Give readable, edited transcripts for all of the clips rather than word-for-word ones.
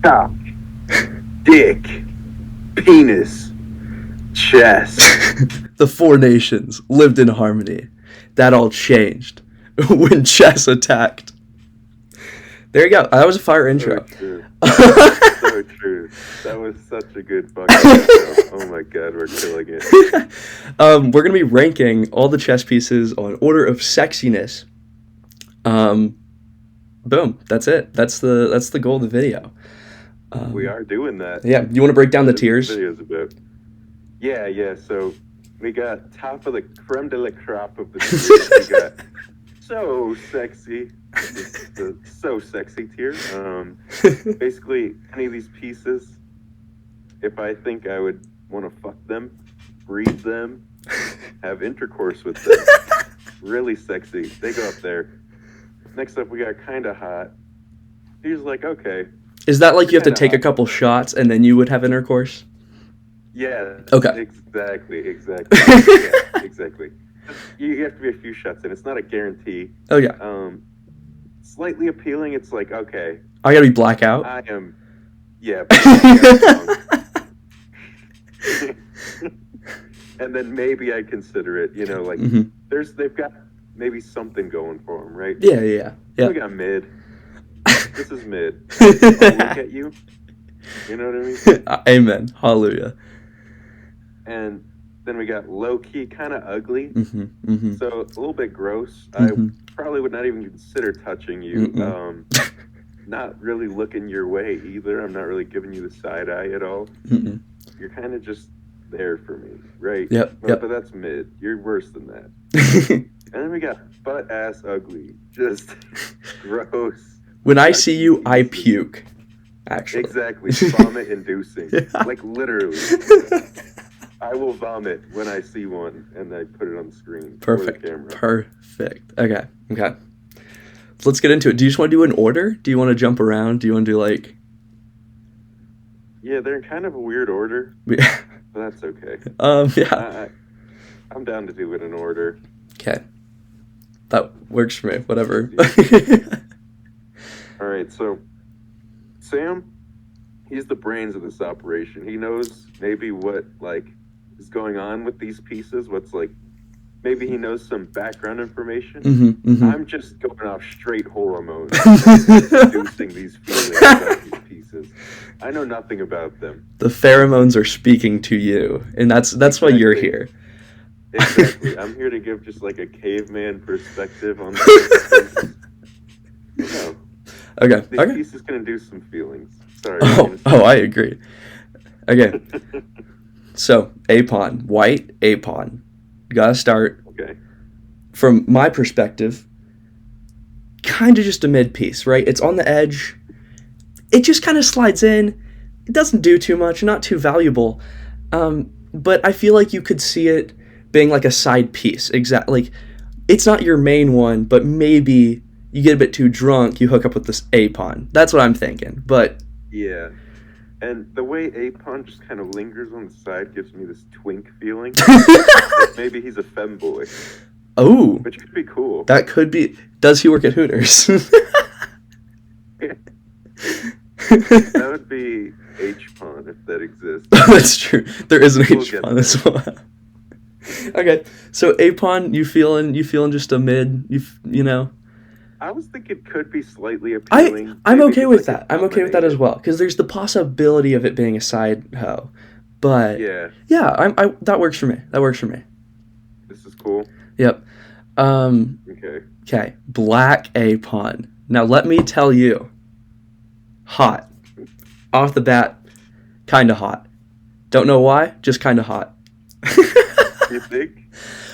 cock, dick, penis, chest. The four nations lived in harmony. That all changed when chess attacked. There you go. That was a fire intro. So true. So true. That was such a good fucking intro. Oh my god, we're killing it. We're gonna be ranking all the chess pieces on order of sexiness. Boom. That's it. That's the goal of the video. We are doing that. Yeah. You want to break down the tiers? Videos about. Yeah. So we got top of the creme de la crop of the tiers. We got so sexy. The so sexy tier. Basically, any of these pieces, if I think I would want to fuck them, breed them, have intercourse with them, really sexy. They go up there. Next up, we got kind of hot. He's like, okay. Is that like you have to take a couple shots and then you would have intercourse? Yeah. Okay. Exactly. Yeah, exactly. You have to be a few shots in. It's not a guarantee. Oh, yeah. Slightly appealing. It's like, okay. I gotta be blackout. I am. Yeah. And then maybe I'd consider it. You know, like they've got maybe something going for them, right? Yeah. We got mid. This is mid. I'll look at you. You know what I mean? Amen. Hallelujah. And then we got low key, kind of ugly. So a little bit gross. I probably would not even consider touching you. Not really looking your way either. I'm not really giving you the side eye at all. You're kind of just there for me, right? Yep. But that's mid. You're worse than that. And then we got butt ass ugly. Just gross. When I see you, I puke. Actually. Exactly. Vomit inducing. Like literally. I will vomit when I see one and I put it on the screen. Perfect. The camera. Perfect. Okay. Let's get into it. Do you just want to do an order? Do you want to jump around? Do you want to do like... Yeah, they're in kind of a weird order. Yeah. But that's okay. Yeah. I'm down to do it in order. Okay. That works for me. Whatever. All right, so Sam, he's the brains of this operation. He knows maybe what like is going on with these pieces. What's like, maybe he knows some background information. I'm just going off straight hormones, producing these feelings about these pieces. I know nothing about them. The pheromones are speaking to you, and that's exactly why you're here. Exactly. I'm here to give just like a caveman perspective on this. No. Okay. This piece is going to do some feelings. Sorry. I agree. Okay. So, a pawn. White, a pawn. Gotta start. Okay. From my perspective, kind of just a mid piece, right? It's on the edge. It just kind of slides in. It doesn't do too much, not too valuable. But I feel like you could see it being like a side piece. Exactly. Like, it's not your main one, but maybe you get a bit too drunk, you hook up with this a pawn. That's what I'm thinking. But yeah. And the way a pawn just kind of lingers on the side gives me this twink feeling. Like maybe he's a femboy. Oh. Which could be cool. That could be. Does he work at Hooters? That would be H-pawn if that exists. That's true. There is an H-pawn as well. Okay. So A-pawn, you feeling just a mid, you know? I was thinking it could be slightly appealing. I'm okay with that. I'm okay with that as well, because there's the possibility of it being a side hoe. But yeah, that works for me. This is cool. Yep. Okay. Black A pawn. Now let me tell you, hot. Off the bat, kind of hot. Don't know why, just kind of hot. You think?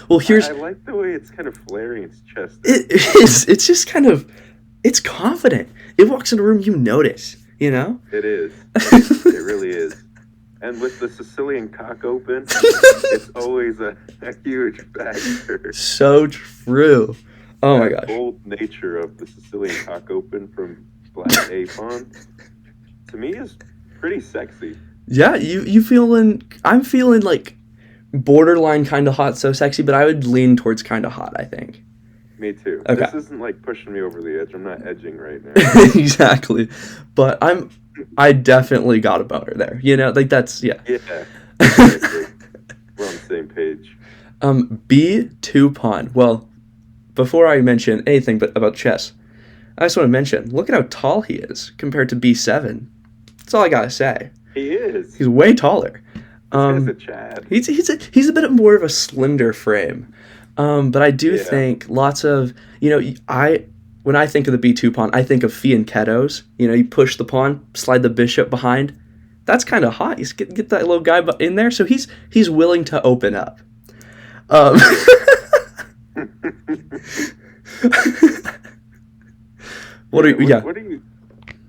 Well, I like the way it's kind of flaring its chest. It is. It's just kind of... It's confident. It walks in a room, you notice, you know? It is. It really is. And with the Sicilian cock open, it's always a huge factor. So true. Oh my gosh. The bold nature of the Sicilian cock open from Black A-pawn, to me, is pretty sexy. Yeah, you feeling... I'm feeling like... borderline kind of hot, so sexy, but I would lean towards kind of hot, I think. Me too. Okay. This isn't like pushing me over the edge. I'm not edging right now. Exactly. But I definitely got a boner there. You know, like that's yeah. Yeah, exactly. We're on the same page. B2 pawn. Well, before I mention anything but about chess, I just want to mention, look at how tall he is compared to B7. That's all I gotta say. He is. He's way taller. This guy's a Chad. He's a bit more of a slender frame, but I do Yeah. think lots of when I think of the B2 pawn, I think of fianchettos. You know, you push the pawn, slide the bishop behind. That's kind of hot. You get that little guy in there, so he's willing to open up. What are you? Yeah. What are you?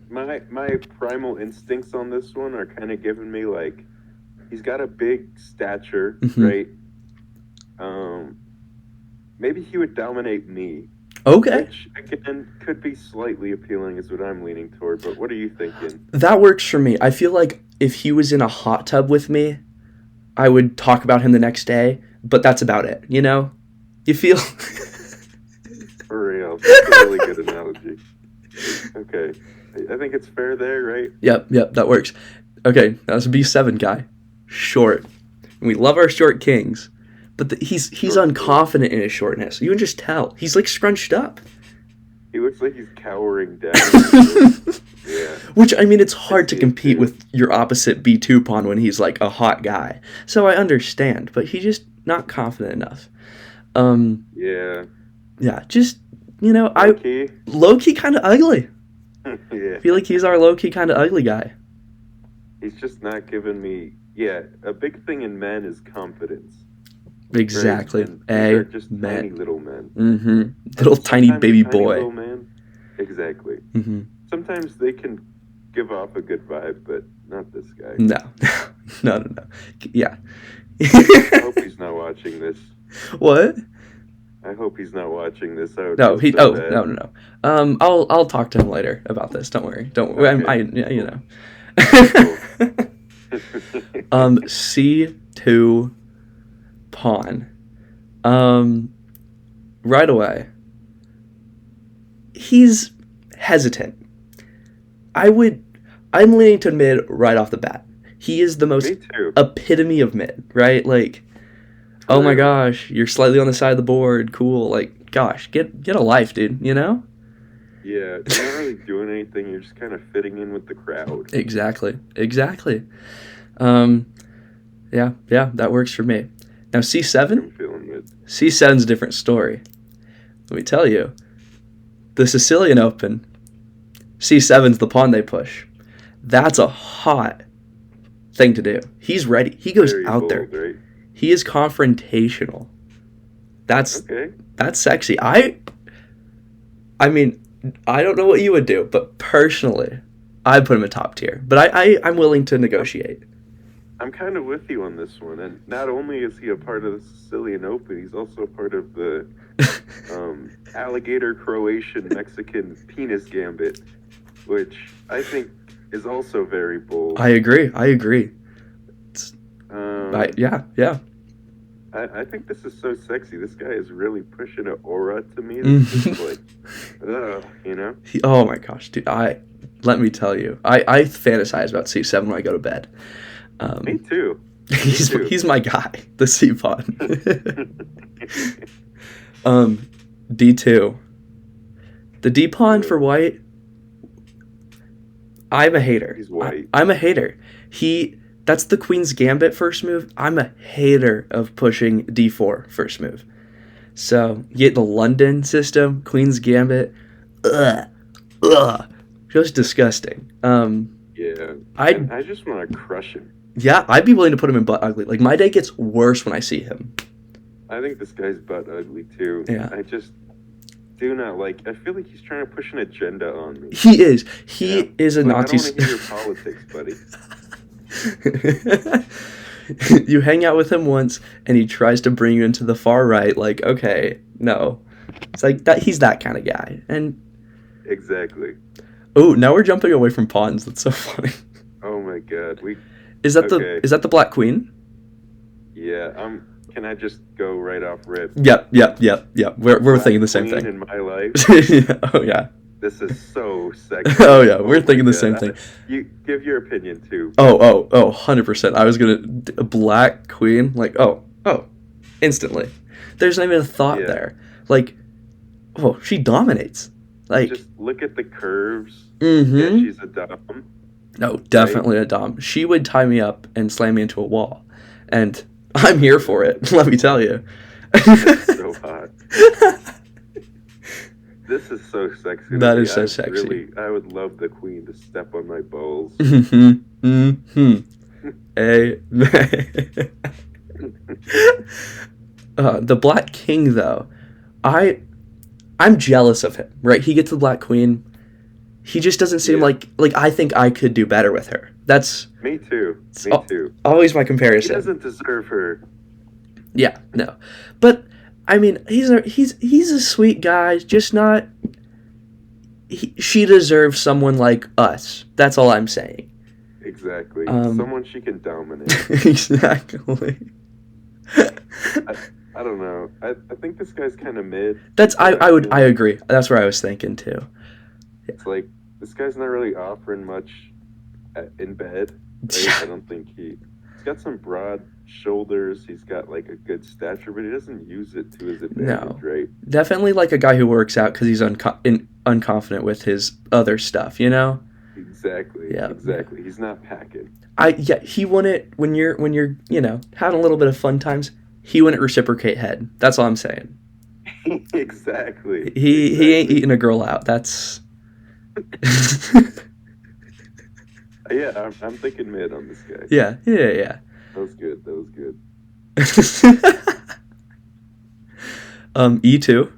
My primal instincts on this one are kind of giving me like he's got a big stature, right? Maybe he would dominate me. Okay. Which again could be slightly appealing, is what I'm leaning toward. But what are you thinking? That works for me. I feel like if he was in a hot tub with me, I would talk about him the next day. But that's about it. You know, you feel. For real, that's a really good analogy. Okay, I think it's fair there, right? Yep, that works. Okay, that's a B7 guy. Short. And we love our short kings. But he's unconfident in his shortness. You can just tell. He's like scrunched up. He looks like he's cowering down. Yeah. Which, I mean, it's hard to compete with your opposite B2 pawn when he's like a hot guy. So I understand, but he's just not confident enough. Yeah. Yeah, just, you know, low-key kind of ugly. Yeah. I feel like he's our low-key kind of ugly guy. He's just not giving me... Yeah, a big thing in men is confidence. Exactly. Right? They're just tiny little men. Mm-hmm. Little tiny baby boy. Little man, exactly. Mm-hmm. Sometimes they can give off a good vibe, but not this guy. No. Yeah. I hope he's not watching this. What? I hope he's not watching this. No. I'll talk to him later about this. Don't worry. Okay. You know. C2 pawn. Right away. He's hesitant. I'm leaning to mid right off the bat. He is the most epitome of mid, right? Like, oh my gosh, you're slightly on the side of the board, cool. Like, gosh, get a life, dude, you know? Yeah, you're not really doing anything, you're just kind of fitting in with the crowd. Exactly. Yeah, that works for me. Now C7? I'm feeling it. C7's a different story. Let me tell you. The Sicilian Open, C7's the pawn they push. That's a hot thing to do. He's ready. He goes Very out bold, there. Right? He is confrontational. That's sexy. I mean, I don't know what you would do, but personally, I'd put him in top tier. But I'm willing to negotiate. I'm kind of with you on this one. And not only is he a part of the Sicilian Open, he's also a part of the alligator Croatian Mexican penis gambit, which I think is also very bold. I agree. Yeah. I think this is so sexy. This guy is really pushing an aura to me. That's just like, you know? Oh my gosh, dude. Let me tell you, I fantasize about C7 when I go to bed. Me too. He's my guy, the C pawn. D2. The D pawn for white. I'm a hater. He's white. I'm a hater. That's the Queen's Gambit first move. I'm a hater of pushing D4 first move. So you get the London system, Queen's Gambit. Just disgusting. Yeah. I just want to crush him. Yeah, I'd be willing to put him in butt ugly. Like, my day gets worse when I see him. I think this guy's butt ugly too. Yeah. I just do not like. I feel like he's trying to push an agenda on me. He is. He is a Nazi. I don't want to hear your politics, buddy. You hang out with him once, and he tries to bring you into the far right. Like, okay, no, it's like that. He's that kind of guy. And exactly. Oh, now we're jumping away from pawns. That's so funny. Oh my god, is that the Black Queen? Yeah. Can I just go right off rip? Yep. We're thinking the same thing. In my life. Oh yeah. This is so sexy. Oh yeah, we're my thinking the God. same thing. You give your opinion too. Oh, 100%. I was gonna a black queen, like instantly. There's not even a thought Yeah. there. Like, oh, she dominates. Like, Just look at the curves. mm-hmm. Yeah, she's a dom. No, definitely a dom. She would tie me up and slam me into a wall, and I'm here for it. Let me tell you. That's so hot. This is so sexy. That is so sexy. Really, I would love the queen to step on my balls. The Black King, though, I'm jealous of him. Right? He gets the Black Queen. He just doesn't seem like I think I could do better with her. That's me too. Always my comparison. He doesn't deserve her. Yeah, no, but I mean, he's a sweet guy. Just not. She deserves someone like us. That's all I'm saying. Exactly. Someone she can dominate. Exactly. I don't know. I think this guy's kind of mid. I agree. That's where I was thinking too. It's like this guy's not really offering much in bed. Right? Yeah. I don't think he's got some broad shoulders. He's got like a good stature, but he doesn't use it to his advantage, right? Definitely like a guy who works out because he's unconfident with his other stuff, you know? Exactly. Yeah. Exactly. He's not packing. He wouldn't when you're having a little bit of fun times. He wouldn't reciprocate head. That's all I'm saying. Exactly. He ain't eating a girl out. That's. Yeah, I'm thinking mid on this guy. Yeah. That was good. E2,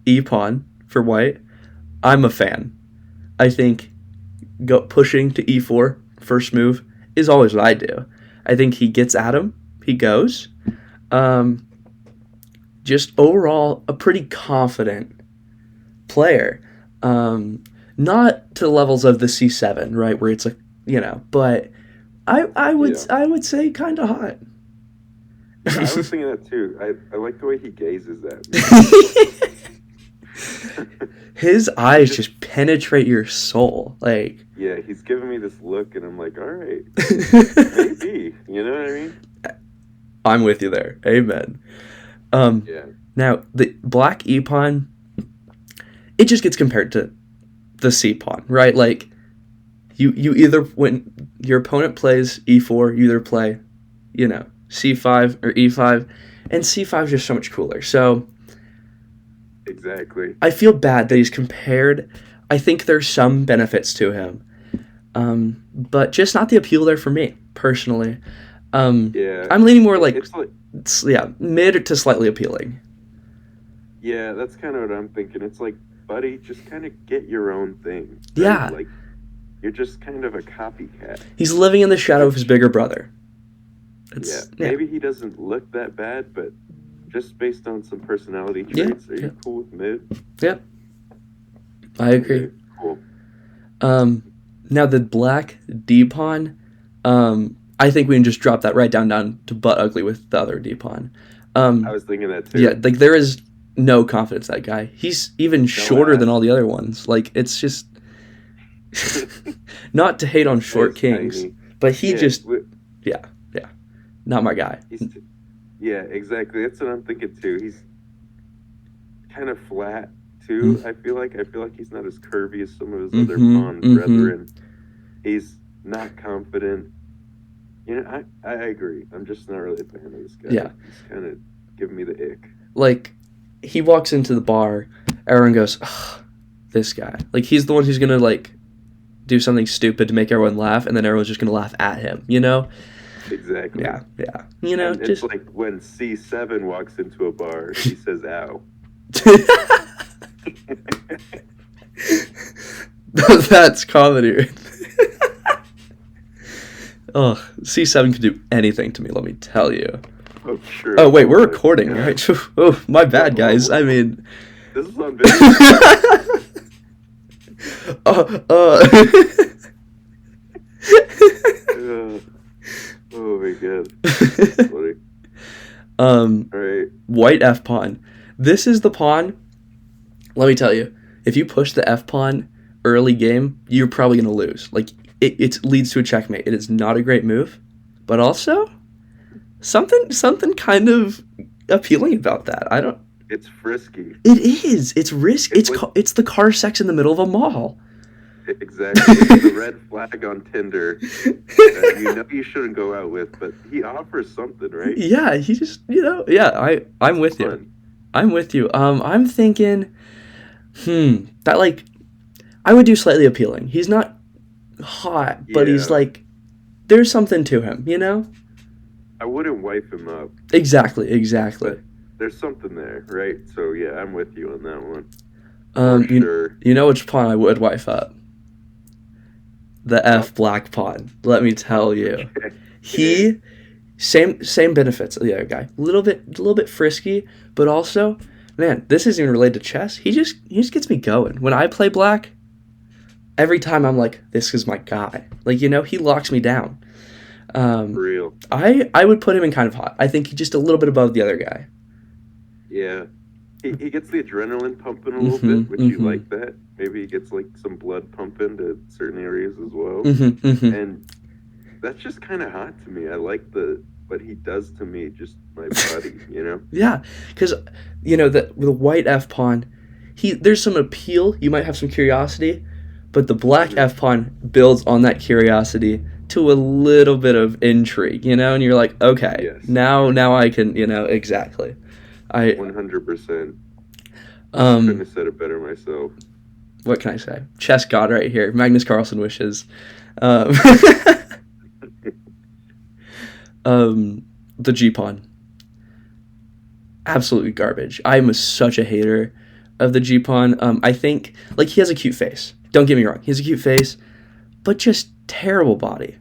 E-pawn for white. I'm a fan. I think pushing to E4, first move, is always what I do. I think he gets at him. He goes. Just overall, a pretty confident player. Not to the levels of the C7, right, where it's but I would say kind of hot. I was thinking that too. I like the way he gazes at me. His eyes just penetrate your soul. Like, yeah, he's giving me this look, and I'm like, all right, maybe. You know what I mean? I'm with you there. Amen. Yeah. Now, the black E-pawn, it just gets compared to the C-pawn, right? Like, you either, when your opponent plays E4, you either play, C5 or E5, and C5 is just so much cooler. So, exactly. I feel bad that he's compared. I think there's some benefits to him, but just not the appeal there for me, personally. Yeah. I'm leaning more like mid to slightly appealing. Yeah, that's kind of what I'm thinking. It's like, buddy, just kind of get your own thing. Right? Yeah. Like, you're just kind of a copycat. He's living in the shadow of his bigger brother. Maybe he doesn't look that bad, but just based on some personality traits, are you cool with mid? Yeah. I agree. Okay, cool. Now the black D-pawn, I think we can just drop that right down to butt ugly with the other D-pawn. I was thinking that too. Yeah, like there is no confidence in that guy. He's even shorter than all the other ones. Like, it's just not to hate on short kings, tiny. But he not my guy. Yeah, exactly. That's what I'm thinking too. He's kind of flat too. I feel like he's not as curvy as some of his other pawn brethren. He's not confident. I agree. I'm just not really a fan of this guy. Yeah. He's kind of giving me the ick. Like, he walks into the bar, everyone goes, "Ugh, this guy." Like, he's the one who's gonna, like, do something stupid to make everyone laugh, and then everyone's just gonna laugh at him, Exactly. Yeah. And it's like when C7 walks into a bar, he says, "Ow." That's comedy. Oh, C7 could do anything to me, let me tell you. Oh, true. Oh, wait, we're recording, right? Oh, my bad, guys. I mean... This is on video. Oh, my God. That's funny. All right. White F-pawn. This is the pawn. Let me tell you, if you push the F-pawn, early game, you're probably going to lose. Like, it leads to a checkmate. It is not a great move, but also something kind of appealing about that. I don't. It's frisky. It is. It's risk. It's It's the car sex in the middle of a mall. Exactly. It's the red flag on Tinder that you know you shouldn't go out with, but he offers something, right? Yeah, he just, yeah, I'm with you. Fun. I'm with you. I'm thinking, that, like, I would do slightly appealing. He's not hot, but he's Yeah. like, there's something to him, you know? I wouldn't wipe him up. Exactly. There's something there, right? So yeah, I'm with you on that one. For You, sure. you know which pawn I would wife up? The F black pawn. Let me tell you. He same benefits of the other guy. Little bit frisky, but also, man, this isn't even related to chess. He just gets me going. When I play black, every time I'm like, this is my guy. Like, he locks me down. For real. I would put him in kind of hot. I think he's just a little bit above the other guy. Yeah. He gets the adrenaline pumping a little bit, which you like that. Maybe he gets like some blood pumping to certain areas as well. And that's just kind of hot to me. I like what he does to me, just my body, Yeah, because the white F pawn, there's some appeal. You might have some curiosity, but the black F pawn builds on that curiosity to a little bit of intrigue, and you're like, okay, Yes. now I can, exactly. 100%. Couldn't have said it better myself. What can I say? Chess god right here. Magnus Carlsen wishes. The G pawn. Absolutely garbage. I'm such a hater of the G pawn. I think, like, he has a cute face. Don't get me wrong. He has a cute face, but just terrible body.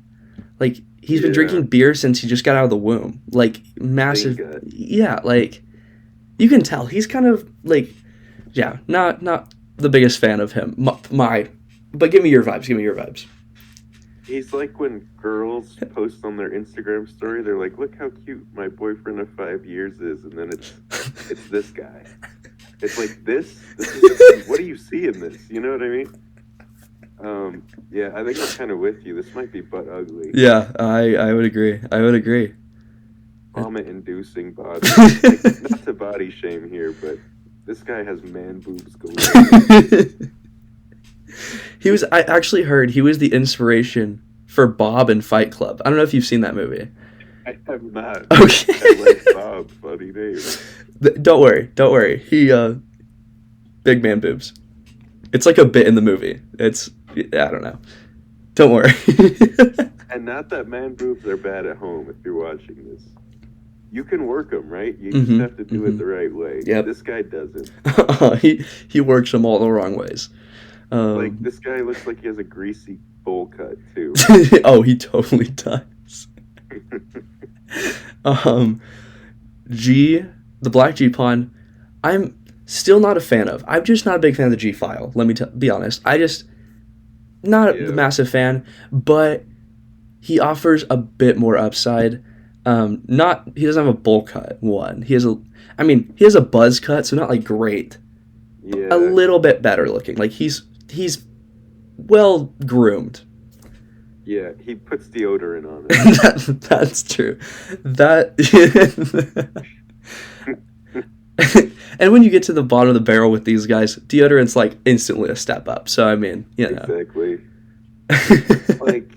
Like, he's been drinking beer since he just got out of the womb. Like, massive. Yeah, like, you can tell. He's kind of, like, yeah, not the biggest fan of him. But give me your vibes. He's like when girls post on their Instagram story, they're like, look how cute my boyfriend of 5 years is, and then it's this guy. It's like, this is, what do you see in this? You know what I mean? Yeah, I think I'm kind of with you. This might be butt ugly. Yeah, I would agree. Vomit-inducing body. Like, not to body shame here, but this guy has man boobs galore. I actually heard he was the inspiration for Bob in Fight Club. I don't know if you've seen that movie. I have not. Okay. I like Bob, funny name. Don't worry. He, big man boobs. It's like a bit in the movie. I don't know. Don't worry. And not that man boobs are bad at home if you're watching this. You can work them, right? You just have to do it the right way. Yep. This guy doesn't. He works them all the wrong ways. Like, this guy looks like he has a greasy bowl cut, too. Oh, he totally does. The black G pawn, I'm still not a fan of. I'm just not a big fan of the G file. Let me be honest. Not the massive fan, but he offers a bit more upside. He doesn't have a bowl cut one. He has a buzz cut, so not like great. Yeah. A little bit better looking. Like, he's well groomed. Yeah, he puts deodorant on it. That's true. And when you get to the bottom of the barrel with these guys, deodorant's like instantly a step up. So I mean, Exactly. Like,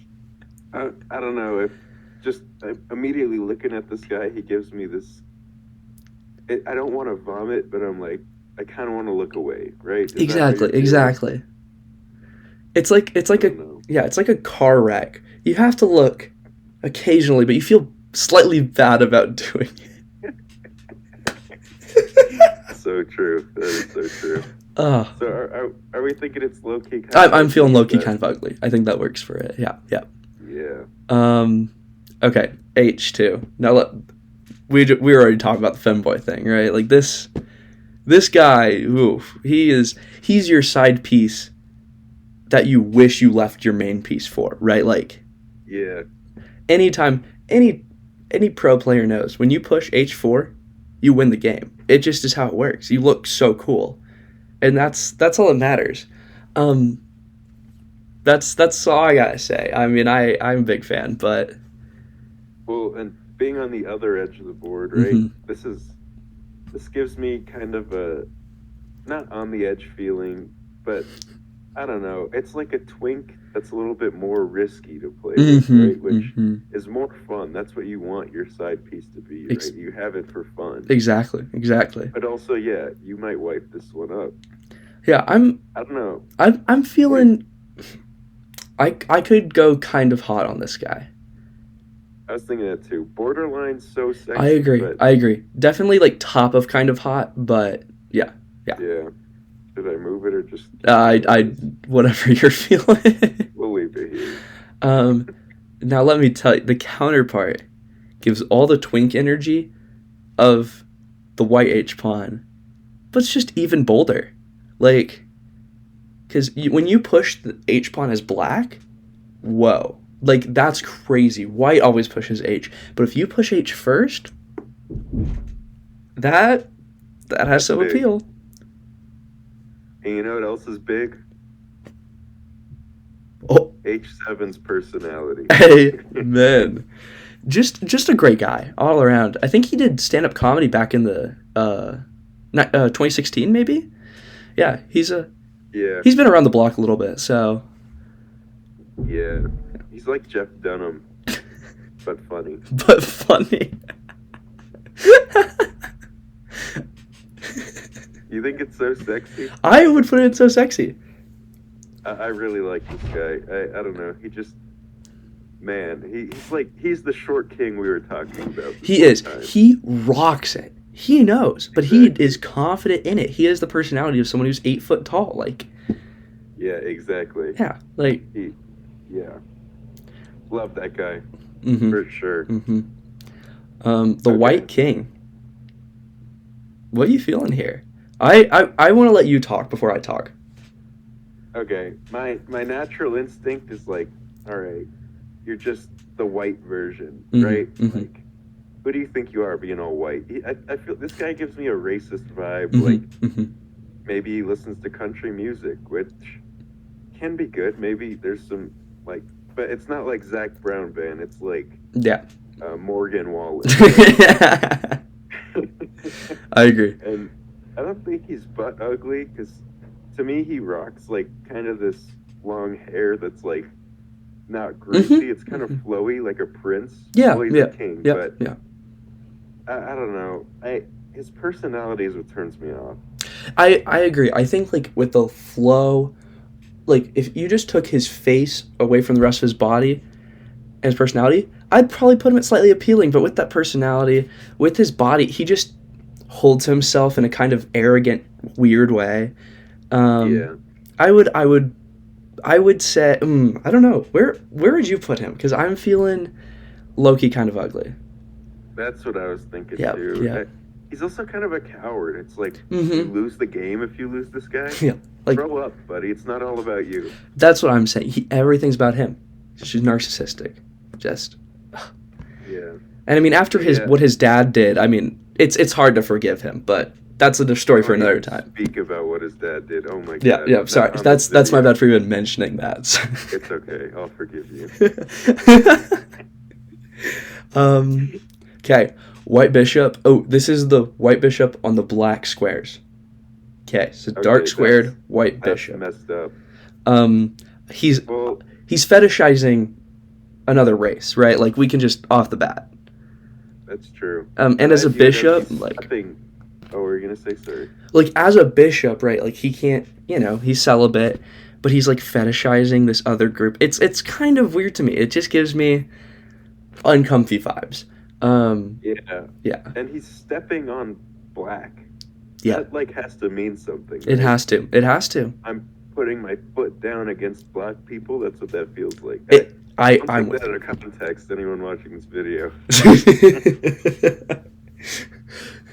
I don't know, if just immediately looking at this guy, he gives me this. I don't want to vomit, but I'm like, I kind of want to look away, right? Exactly. It's like a car wreck. You have to look occasionally, but you feel slightly bad about doing it. So true. That is so true. So are we thinking it's low key? I'm feeling low key kind of ugly. I think that works for it. Yeah. Okay. H2. Now we were already talking about the femboy thing, right? Like this guy. Oof. He's your side piece that you wish you left your main piece for, right? Like. Yeah. Anytime any pro player knows when you push H4, you win the game. It just is how it works. You look so cool. And that's all that matters. That's all I gotta say. I mean, I'm a big fan, but Well, and being on the other edge of the board, right? hmm This gives me kind of a not on the edge feeling, but I don't know. It's like a twink that's a little bit more risky to play with, hmm right? Which hmm is more fun. That's what you want your side piece to be, Ex- right? You have it for fun. exactly. But also, yeah, you might wipe this one up. Yeah, I don't know. I'm What do you, feeling I could go kind of hot on this guy. I was thinking that too. Borderline so sexy, but I agree. Definitely like top of kind of hot, but yeah, yeah. yeah. Should I move it or just keep it I as is? whatever you're feeling. We'll leave it here. um, now let me tell you, the counterpart gives all the twink energy of the white H pawn, but it's just even bolder. Like, because when you push the H pawn as black, whoa, like that's crazy. White always pushes H, but if you push H first, that that has That's some big. appeal. And you know what else is big? Oh, H7's personality. amen. Just a great guy all around. I think he did stand up comedy back in the 2016 maybe. Yeah, Yeah, he's been around the block a little bit. So yeah. He's like Jeff Dunham, but funny. but funny. You think it's so sexy? I would put it so sexy. I really like this guy. I don't know. He just, man, he's the short king we were talking about. He this is. whole time. He rocks it. He knows, but Exactly. he is confident in it. He has the personality of someone who's 8 foot tall. Like, Yeah, exactly. yeah, like, Yeah. Love that guy mm-hmm, for sure. mm-hmm. The Okay. White King. What are you feeling here? I want to let you talk before I talk. Okay. My natural instinct is like, all right, you're just the white version, Mhm, right? mhm. Like, who do you think you are being all white? I feel this guy gives me a racist vibe. Mhm, Like, mhm. maybe he listens to country music, which can be good. Maybe there's some like, but it's not like Zach Brown band. It's like Yeah. Morgan Wallen. I agree. And I don't think he's butt ugly because to me he rocks like kind of this long hair that's like not greasy. Mhm, It's kind of mhm. flowy like a prince. Yeah, Well, he's yeah, a king, yeah, but yeah. I don't know. His personality is what turns me off. I agree. I think like with the flow, like if you just took his face away from the rest of his body and his personality, I'd probably put him at slightly appealing. But with that personality, with his body, he just holds himself in a kind of arrogant, weird way. Yeah. I would say I don't know where would you put him? Because I'm feeling Loki kind of ugly. That's what I was thinking Yeah, too. yeah. He's also kind of a coward. It's like you Mm-hmm. lose the game if you lose this guy. Yeah, like Grow up, buddy. It's not all about you. that's what I'm saying. Everything's about him. She's narcissistic. Just Yeah. and I mean after Yeah. what his dad did, I mean it's hard to forgive him, but that's a story for Don't another even time. Speak about what his dad did. Oh my Yeah, god. yeah. Sorry, On that's this my video. bad for even mentioning that. It's okay. I'll forgive you. Okay, white bishop. Oh, this is the white bishop on the black squares. Okay, so dark Okay, squared white That's bishop. messed up. He's Well, fetishizing another race, right? Like we can just off the bat. that's true. And But as I a view it as bishop, he's like stepping- Oh, were you gonna say sorry? as a bishop, right? Like he can't, he's celibate, but he's like fetishizing this other group. It's kind of weird to me. It just gives me uncomfy vibes. Yeah. Yeah, And he's stepping on black. yeah. That like has to mean something. It right? has to. It has to. I'm putting my foot down against black people. That's what that feels like. I'm Don't with take that out of context. Anyone watching this video. you.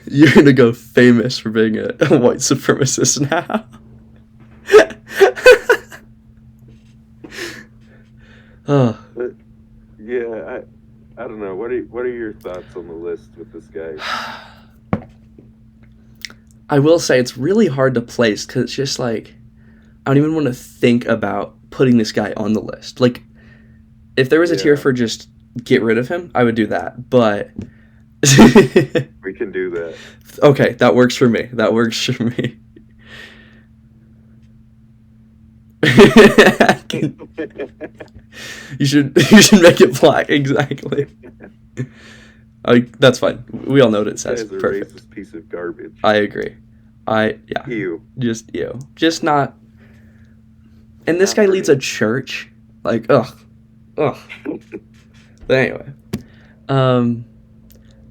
You're gonna go famous for being a white supremacist now. Oh, But yeah, I don't know. What are your thoughts on the list with this guy? I will say it's really hard to place because it's just like I don't even want to think about putting this guy on the list. Like, if there was a tier for just get rid of him, I would do that. But we can do that. Okay, that works for me. That works for me. You should make it black. Exactly. That's fine. We all know what it says. That is a Perfect. racist piece of garbage. I agree. Ew. Just ew. Just not. And this guy leads a church. Like, ugh. But anyway,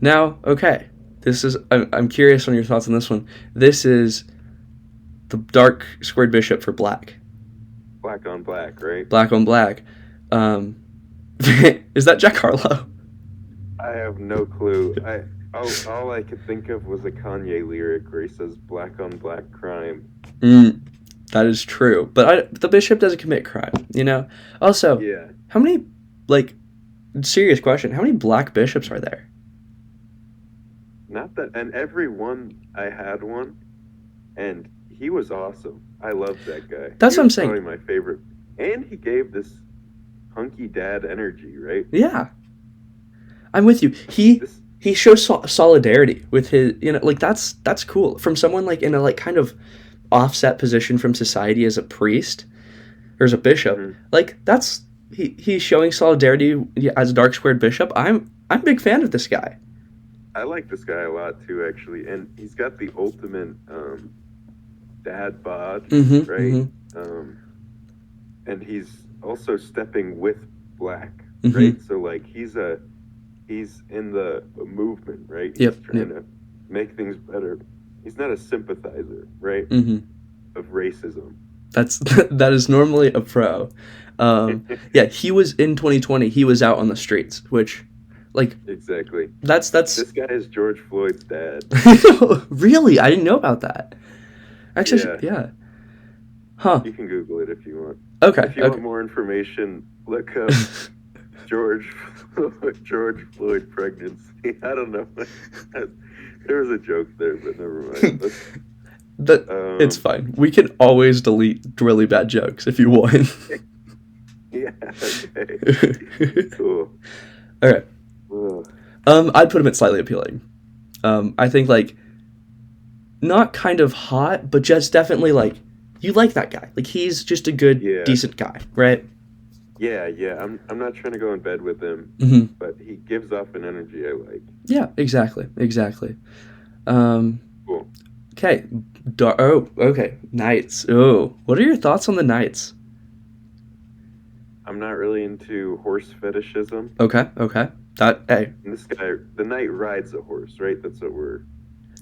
now, okay. This is. I'm curious on your thoughts on this one. This is the dark squared bishop for black. Black on black, right? Black on black. Is that Jack Harlow? I have no clue. All I could think of was a Kanye lyric where he says "black on black crime." That is true, but the bishop doesn't commit crime. You know. Also, yeah. How many, like, serious question? How many black bishops are there? Not that, and every one I had one, and he was awesome. I loved that guy. That's what I'm saying. Probably my favorite, and he gave this hunky dad energy, right? Yeah, I'm with you. He shows solidarity with his, you know, like that's cool from someone like in a like kind of offset position from society as a priest or as a bishop. Mm-hmm. Like that's he's showing solidarity as a dark squared bishop. I'm a big fan of this guy. I like this guy a lot too, actually, and he's got the ultimate dad bod, right? And he's also stepping with black, right? So like he's in the movement, right? He's trying to make things better. He's not a sympathizer, right? Of racism. That is normally a pro. Yeah, he was in 2020. He was out on the streets, which, like, exactly. That's this guy is George Floyd's dad. Really, I didn't know about that. Actually, yeah. Huh. You can Google it if you want. Okay. If you want more information, look up George Floyd pregnancy. I don't know. There was a joke there, but never mind. It's fine. We can always delete really bad jokes if you want. Yeah. Okay. Cool. All right. I'd put him at slightly appealing. I think like not kind of hot, but just definitely like you like that guy. Like he's just a good, decent guy, right? Yeah. I'm not trying to go in bed with him, but he gives off an energy I like. Yeah, exactly. Cool. Okay. Okay. Knights. Oh, what are your thoughts on the Knights? I'm not really into horse fetishism. Okay. And this guy, the knight rides a horse, right? That's what we're.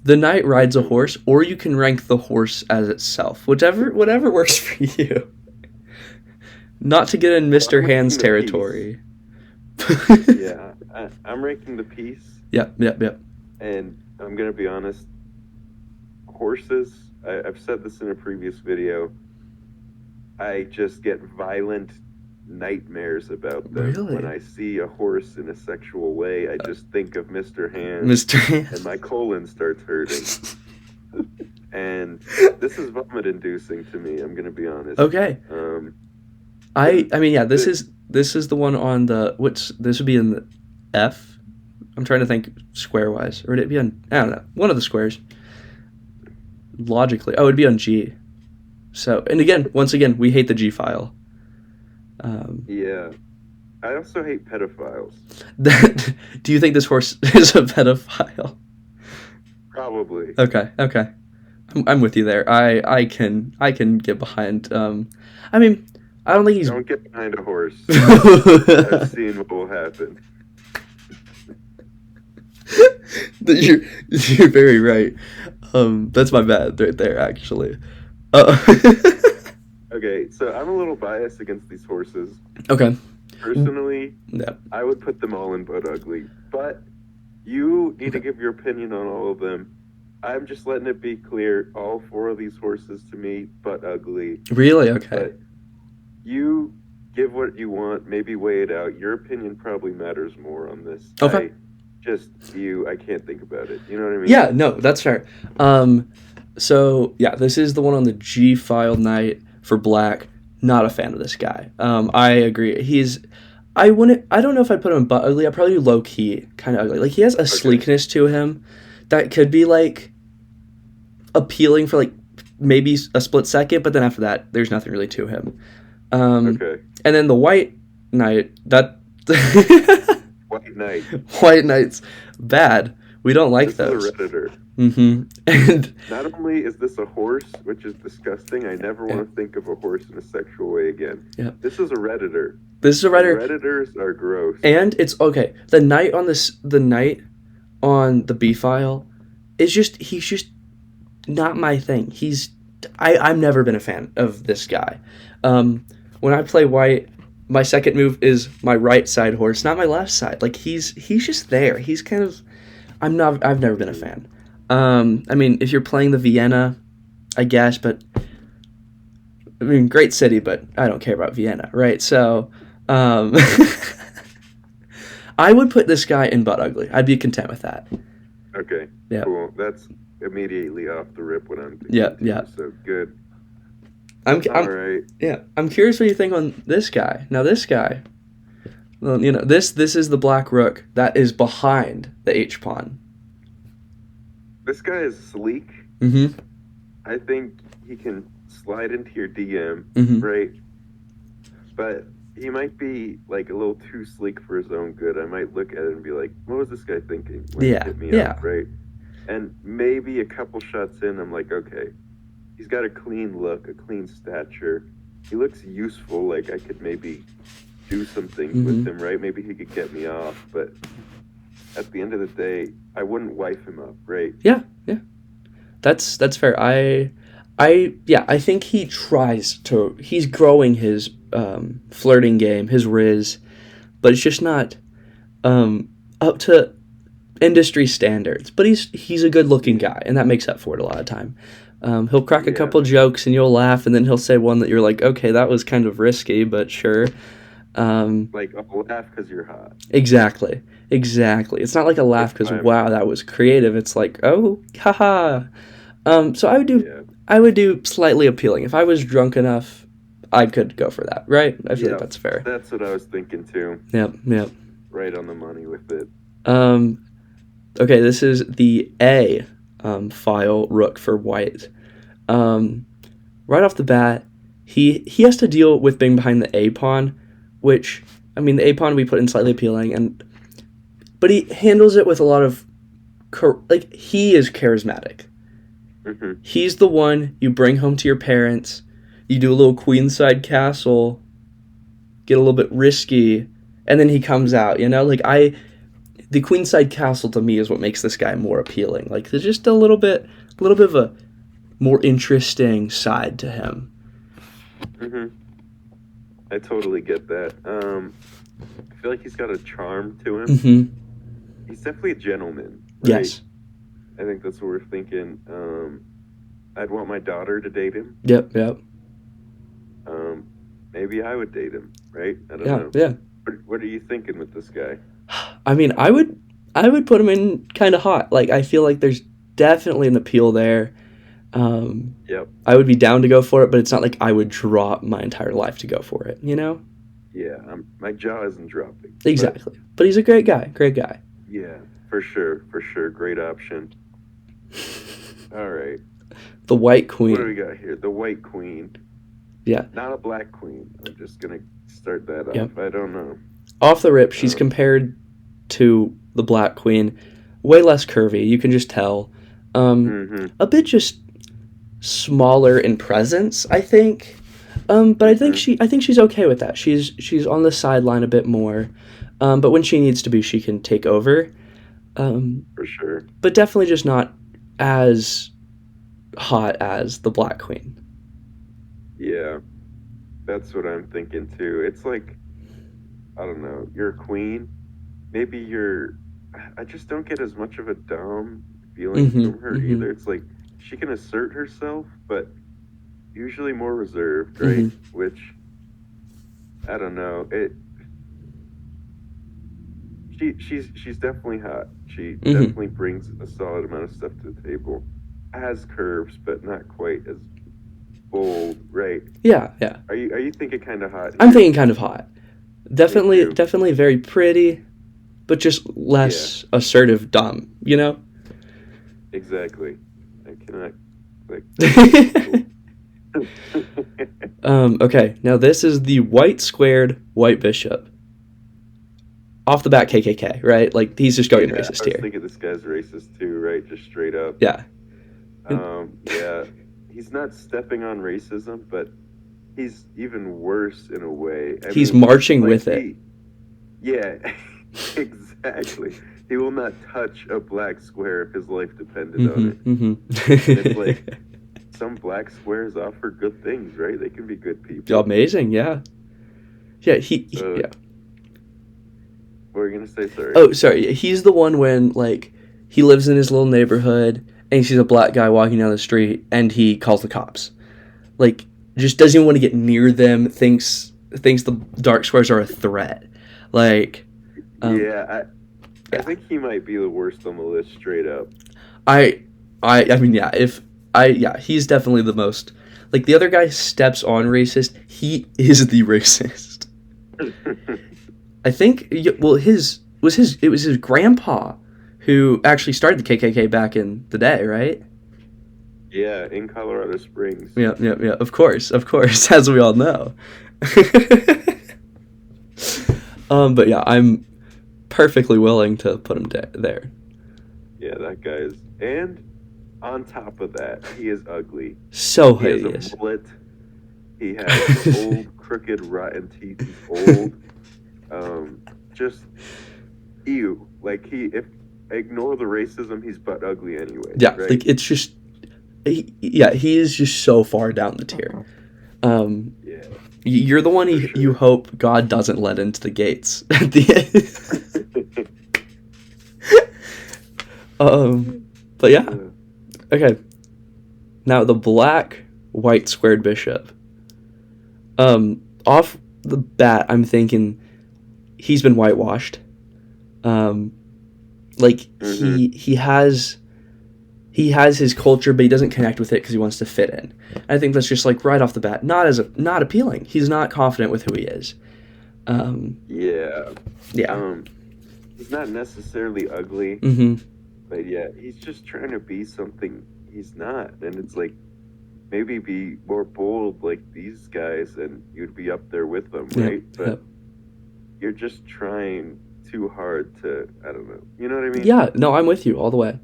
The knight rides a horse, or you can rank the horse as itself. Whatever works for you. Not to get in Mr. Hands territory. Yeah, I'm ranking the piece. Yep. And I'm gonna be honest. Horses, I've said this in a previous video. I just get violent nightmares about them. Really? When I see a horse in a sexual way, I just think of Mr. Hands. And my colon starts hurting. And this is vomit inducing to me, I'm gonna be honest. Okay. I mean yeah, this is the one on the this would be in the F. I'm trying to think square wise. Or would it be on I don't know, one of the squares. Logically. Oh, it'd be on G. So and once again, we hate the G file. Yeah. I also hate pedophiles. Do you think this horse is a pedophile? Probably. Okay. I'm with you there. I can get behind. I mean, I don't think he's. Don't get behind a horse. I've seen what will happen. You're very right. That's my bad right there, actually. Okay, so I'm a little biased against these horses. Okay. Personally, I would put them all in butt ugly. But you need to give your opinion on all of them. I'm just letting it be clear, all 4 of these horses to me, butt ugly. Really? Okay. But you give what you want, maybe weigh it out. Your opinion probably matters more on this. Okay. I can't think about it. You know what I mean? Yeah, no, that's fair. So, yeah, this is the one on the G file knight for black. not a fan of this guy. I agree. I don't know if I'd put him butt ugly. I'd probably do low key, kind of ugly. Like he has a Okay. sleekness to him that could be like appealing for like maybe a split second, but then after that, there's nothing really to him. Okay. And then the White Knight, that White Knight. White Knight's bad. We don't like This is a those. Redditor. And Not only is this a horse, which is disgusting, I never want to think of a horse in a sexual way again. Yeah. This is a Redditor. this is a Redditor. Redditors are gross. And it's okay. The Knight on the B file is he's just not my thing. I've never been a fan of this guy. When I play White, my second move is my right side horse, not my left side. Like he's just there. He's kind of I've never been a fan. I mean, if you're playing the Vienna, I guess, but I mean, great city, but I don't care about Vienna, right? So, I would put this guy in butt ugly. I'd be content with that. Okay. Yeah. Cool. That's immediately off the rip what I'm thinking. Yeah, too, yeah. So good. I'm All right. Yeah, I'm curious what you think on this guy. Now, this guy, well, this is the black rook that is behind the H pawn. This guy is sleek. Mm-hmm. I think he can slide into your DM, Mm-hmm. right? But he might be like a little too sleek for his own good. I might look at it and be like, what was this guy thinking when he hit me up, right? And maybe a couple shots in, I'm like, okay, he's got a clean look, a clean stature. He looks useful. Like I could maybe do some things with him, right? Maybe he could get me off. But at the end of the day, I wouldn't wife him up, right? Yeah. That's fair. I think he's growing his flirting game, his riz, but it's just not up to industry standards. But he's a good looking guy, and that makes up for it a lot of time. He'll crack a couple jokes and you'll laugh, and then he'll say one that you're like, okay, that was kind of risky, but sure. Like a laugh because you're hot. Exactly. It's not like a laugh because wow, that was creative. It's like, oh, haha. So I would do slightly appealing. If I was drunk enough, I could go for that, right? I feel like that's fair. That's what I was thinking too. Yep. Right on the money with it. Okay, this is the A file rook for White. Right off the bat, he has to deal with being behind the A pawn, which, I mean, the A pawn we put in slightly appealing, but he handles it with a lot of, he is charismatic. Mm-hmm. He's the one you bring home to your parents, you do a little queenside castle, get a little bit risky, and then he comes out, the queenside castle to me is what makes this guy more appealing. Like, there's just a little bit of a more interesting side to him. Mm-hmm. I totally get that. I feel like he's got a charm to him. Mm-hmm. He's definitely a gentleman. Right? Yes. I think that's what we're thinking. I'd want my daughter to date him. Yep. Maybe I would date him, right? I don't know. Yeah. What are you thinking with this guy? I mean, I would put him in kind of hot. Like, I feel like there's definitely an appeal there. Yep. I would be down to go for it, but it's not like I would drop my entire life to go for it, Yeah, my jaw isn't dropping. Exactly. But he's a great guy. Yeah, for sure. Great option. All right. The White Queen. What do we got here? The White Queen. Yeah. Not a Black Queen. I'm just going to start that off. Yep. I don't know. Off the rip, she's compared to the Black Queen. Way less curvy. You can just tell. A bit just smaller in presence, I think. But I think she's okay with that. She's on the sideline a bit more. But when she needs to be, she can take over. For sure. But definitely just not as hot as the Black Queen. Yeah. That's what I'm thinking too. It's like, I don't know, you're a queen. Maybe I just don't get as much of a dom feeling from her either. It's like she can assert herself, but usually more reserved, right? Which, I don't know. She's definitely hot. She definitely brings a solid amount of stuff to the table. Has curves, but not quite as bold, right? Yeah, yeah. Are you thinking kind of hot I'm here? thinking kind of hot. Me Definitely, too. definitely very pretty, but just Yeah, less assertive, dumb. You know. exactly. I cannot like those people. Okay, now this is the white squared white bishop. Off the bat, KKK, right? Like he's just going Yeah, racist I was here. thinking this guy's racist too, right? Just straight up. Yeah, Yeah, he's not stepping on racism, but he's even worse in a way. I he's mean, marching like with it. yeah, exactly. He will not touch a black square if his life depended on it. And it's like some black squares offer good things, right? They can be good people. Amazing, yeah, yeah. So, Yeah. what are you gonna say? Sorry. Oh, sorry. He's the one when like he lives in his little neighborhood and he sees a black guy walking down the street and he calls the cops. Like, just doesn't even want to get near them. Thinks the dark squares are a threat. Like, um, Yeah, I yeah. think he might be the worst on the list, straight up. I, I mean, yeah. Yeah, he's definitely the most. Like the other guy steps on racist. He is the racist. I think. Well, it was his grandpa who actually started the KKK back in the day, right? Yeah, in Colorado Springs. Yeah, yeah, yeah. Of course, as we all know. But yeah, I'm perfectly willing to put him there. Yeah, that guy is. And on top of that, he is ugly. So He has a hideous. mullet. He has old, crooked, rotten teeth. He's old. Just ew. Like if ignore the racism, he's butt ugly anyway. Yeah, right? like it's just, he is just so far down the tier. Yeah, You're the one for you sure. hope God doesn't let into the gates at the end. But yeah, okay. Now the black white squared bishop. Off the bat, I'm thinking he's been whitewashed. Like Hmm. he has his culture, but he doesn't connect with it because he wants to fit in. I think that's just like right off the bat, not appealing. He's not confident with who he is. Yeah. Yeah. Um, he's not necessarily ugly, Mm-hmm. but yeah, he's just trying to be something he's not. And it's like maybe be more bold like these guys, and you'd be up there with them, Yep. right? But Yep. you're just trying too hard to. I don't know. You know what I mean? Yeah. No, I'm with you all the way.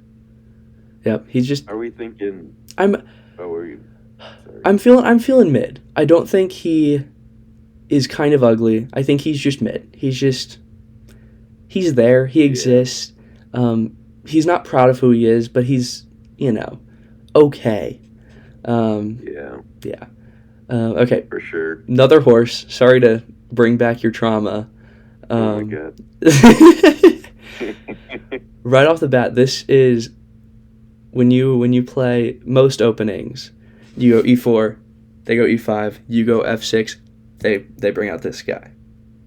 Yep. He's just. Are we thinking? I'm. Oh, are you? Sorry. I'm feeling mid. I don't think he is kind of ugly. I think he's just mid. He's there. He exists. He's not proud of who he is, but he's okay. Yeah, Yeah. Okay. for sure. Another horse. Sorry to bring back your trauma. Oh my god. Right off the bat, this is when you play most openings, you go e4, they go e5, you go f6, they bring out this guy,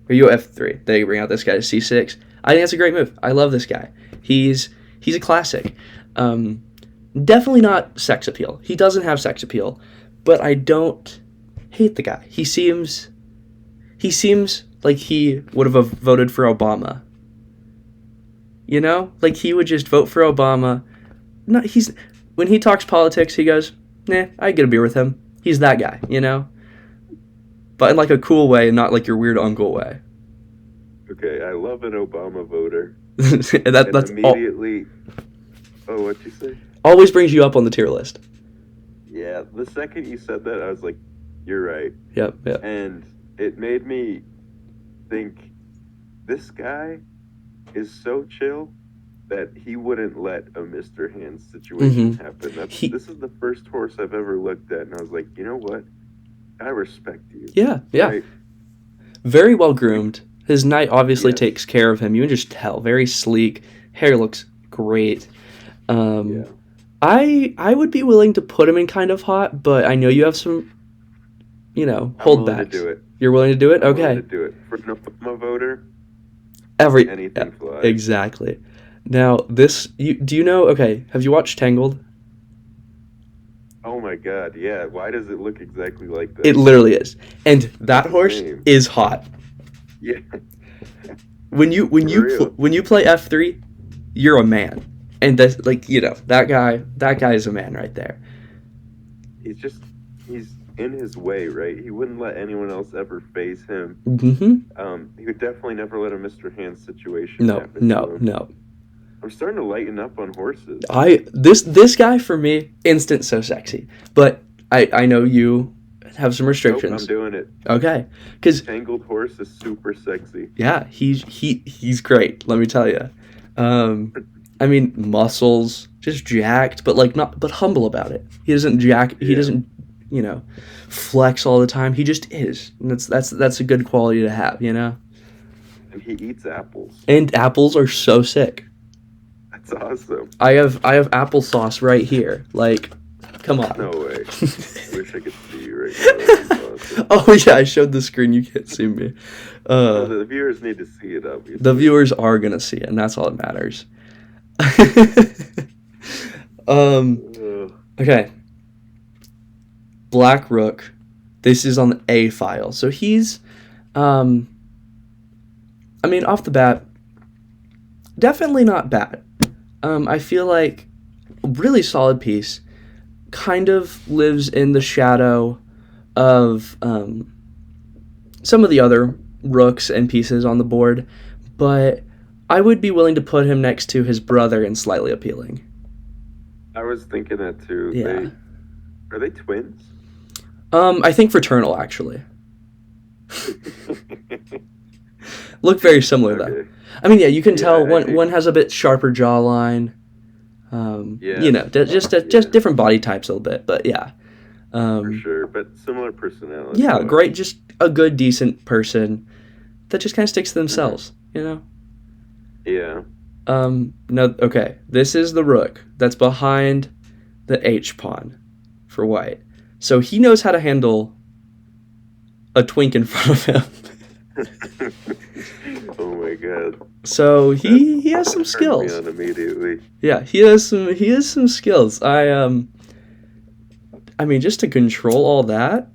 or you go f3, they bring out this guy to c6. I think that's a great move. I love this guy. He's a classic. Definitely not sex appeal. He doesn't have sex appeal, but I don't hate the guy. He seems like he would have voted for Obama. Like he would just vote for Obama. No, when he talks politics, he goes, "Nah, I get a beer with him." He's that guy, but in like a cool way, and not like your weird uncle way. Okay, I love an Obama voter. And And that's immediately. Oh, what'd you say? always brings you up on the tier list. Yeah, the second you said that, I was like, you're right. Yep. And it made me think this guy is so chill that he wouldn't let a Mr. Hands situation happen. This is the first horse I've ever looked at, and I was like, you know what? I respect you. Yeah. Right? Very well groomed. His knight obviously Yes. takes care of him. You can just tell. Very sleek. Hair looks great. Yeah. I would be willing to put him in kind of hot, but I know you have some, I'm holdbacks. willing to do it. You're willing to do it? I'm Okay. willing to do it. For an Obama voter, anything flies. Exactly. Now, do you know, okay, have you watched Tangled? Oh my god, yeah. Why does it look exactly like that? It literally is. And that What's his horse name? is hot. Yeah. When you For real. when you play F3, you're a man. And that's like, you know, that guy is a man right there. He's in his way, right? He wouldn't let anyone else ever face him. Mm-hmm. He would definitely never let a Mr. Hands situation happen to him. No. I'm starting to lighten up on horses. This guy for me, instant so sexy. But I know you have some restrictions. Nope, I'm doing it. Okay, because Tangled horse is super sexy. yeah, he's great. Let me tell you. I mean, muscles, just jacked, but like not, but humble about it. He doesn't He doesn't, you know, flex all the time. He just is. And that's a good quality to have, you know. And he eats apples. And apples are so sick. That's awesome. I have applesauce right here. Like, come on. No way. I wish I could see you right now. That's awesome. Oh yeah, I showed the screen. You can't see me. Well, the viewers need to see it, obviously. The viewers are gonna see it, and that's all that matters. Okay. Black Rook. This is on the A file. So he's I mean, off the bat, definitely not bad. I feel like a really solid piece. Kind of lives in the shadow of some of the other rooks and pieces on the board, but I would be willing to put him next to his brother in Slightly Appealing. I was thinking that too. Yeah. Are they twins? I think fraternal, actually. Look very similar, though. I mean, yeah, you can tell one has a bit sharper jawline. You know, just different body types a little bit, but yeah. For sure, but similar personality. Yeah, great, just a good, decent person that just kind of sticks to themselves, you know? Yeah. No, okay, this is the rook that's behind the H pawn for white. So he knows how to handle a twink in front of him. Oh my god. So he has some skills. Me on immediately. Yeah, he has some skills. I mean, just to control all that.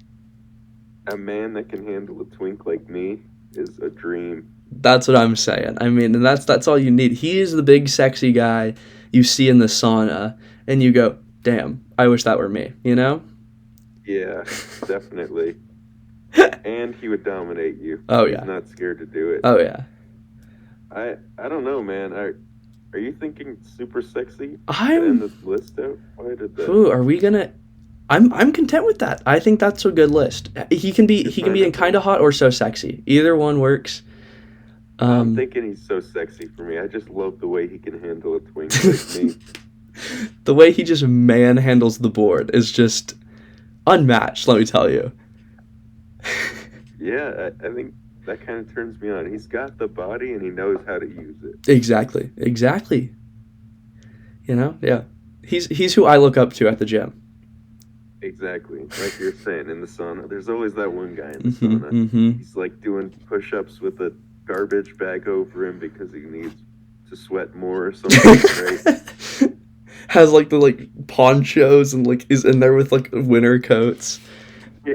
A man that can handle a twink like me is a dream. That's what I'm saying. I mean, and that's all you need. He is the big sexy guy you see in the sauna, and you go, damn, I wish that were me, you know? Yeah, definitely. And he would dominate you. Oh, yeah. He's not scared to do it. Oh, yeah. I don't know, man. Are you thinking super sexy? I'm... End this list out? Why did that... Ooh, are we gonna... I'm content with that. I think that's a good list. He can be in kind of hot or so sexy. Either one works. I'm thinking he's so sexy for me. I just love the way he can handle a twink like me. The way he just manhandles the board is just unmatched, let me tell you. Yeah, I think that kind of turns me on. He's got the body and he knows how to use it. Exactly. You know, yeah. He's who I look up to at the gym. Exactly. Like you're saying, in the sauna, there's always that one guy in the sauna. He's like doing push-ups with a garbage bag over him because he needs to sweat more or something, right? Has like the ponchos and is in there with winter coats. Yeah,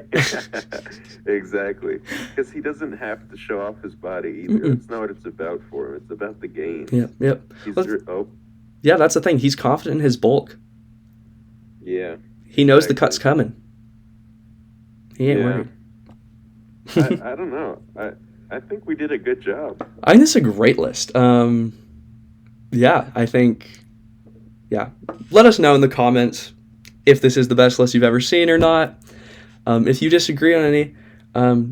exactly. Because he doesn't have to show off his body either. That's not what it's about for him. It's about the gains. Yep. Oh. Yeah, that's the thing. He's confident in his bulk. Yeah. He knows the cut's coming. He ain't worried. I don't know. I think we did a good job. I think this is a great list. Yeah, I think... Yeah. Let us know in the comments if this is the best list you've ever seen or not. If you disagree on any,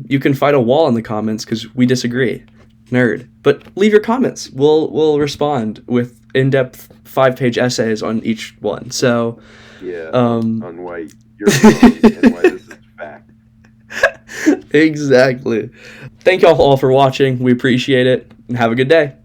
you can fight a wall in the comments because we disagree. Nerd. But leave your comments. We'll respond with in-depth 5-page essays on each one. So... Yeah, on why you're wrong and why this is fact. Exactly. Thank y'all all for watching. We appreciate it, and have a good day.